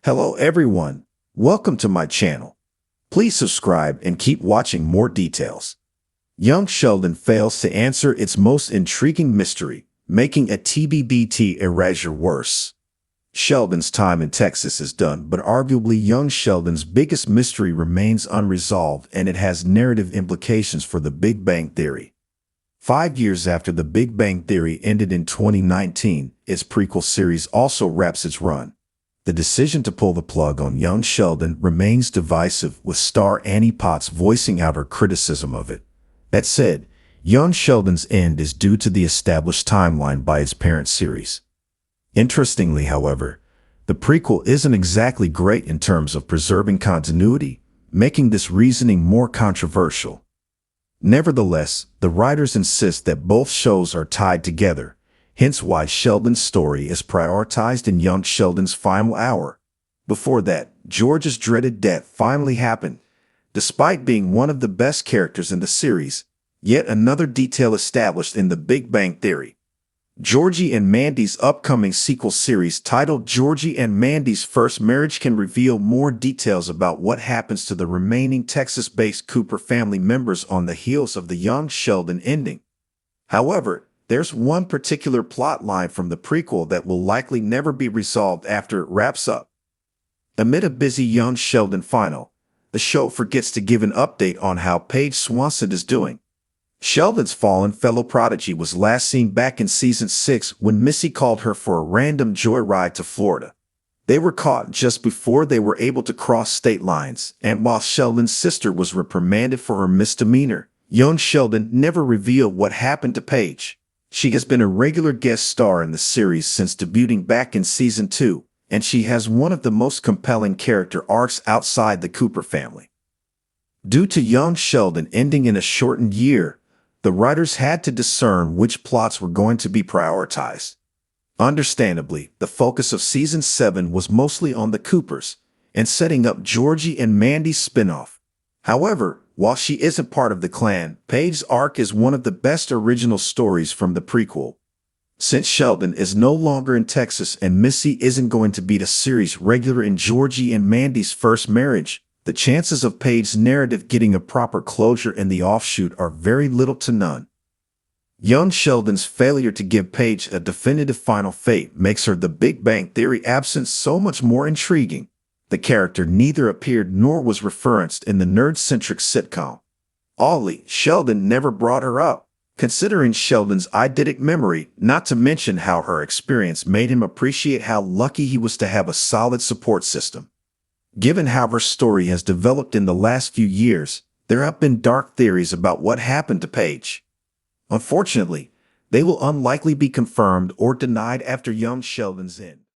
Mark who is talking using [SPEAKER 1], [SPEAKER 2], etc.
[SPEAKER 1] Hello everyone, welcome to my channel. Please subscribe and keep watching more details. Young Sheldon fails to answer its most intriguing mystery, making a TBBT erasure worse. Sheldon's time in Texas is done, but arguably young Sheldon's biggest mystery remains unresolved, and it has narrative implications for the Big Bang Theory. 5 years after the Big Bang Theory ended in 2019, its prequel series also wraps its run. The decision to pull the plug on young Sheldon remains divisive, with star Annie Potts voicing out her criticism of it. That said, young Sheldon's end is due to the established timeline by its parent series. Interestingly, however, the prequel isn't exactly great in terms of preserving continuity, making this reasoning more controversial. Nevertheless, the writers insist that both shows are tied together, hence why Sheldon's story is prioritized in young Sheldon's final hour. Before that, George's dreaded death finally happened. Despite being one of the best characters in the series, yet another detail established in the Big Bang Theory. Georgie and Mandy's upcoming sequel series titled Georgie and Mandy's First Marriage can reveal more details about what happens to the remaining Texas-based Cooper family members on the heels of the young Sheldon ending. However, there's one particular plot line from the prequel that will likely never be resolved after it wraps up. Amid a busy young Sheldon final, the show forgets to give an update on how Paige Swanson is doing. Sheldon's fallen fellow prodigy was last seen back in season 6 when Missy called her for a random joyride to Florida. They were caught just before they were able to cross state lines, and while Sheldon's sister was reprimanded for her misdemeanor, young Sheldon never revealed what happened to Paige. She has been a regular guest star in the series since debuting back in season 2, and she has one of the most compelling character arcs outside the Cooper family. Due to young Sheldon ending in a shortened year, the writers had to discern which plots were going to be prioritized. Understandably, the focus of season 7 was mostly on the Coopers and setting up Georgie and Mandy's spinoff. However, while she isn't part of the clan, Paige's arc is one of the best original stories from the prequel. Since Sheldon is no longer in Texas and Missy isn't going to be the series regular in Georgie and Mandy's First Marriage, the chances of Paige's narrative getting a proper closure in the offshoot are very little to none. Young Sheldon's failure to give Paige a definitive final fate makes her the Big Bang Theory absence so much more intriguing. The character neither appeared nor was referenced in the nerd-centric sitcom. Oddly, Sheldon never brought her up, considering Sheldon's eidetic memory, not to mention how her experience made him appreciate how lucky he was to have a solid support system. Given how her story has developed in the last few years, there have been dark theories about what happened to Paige. Unfortunately, they will unlikely be confirmed or denied after young Sheldon's end.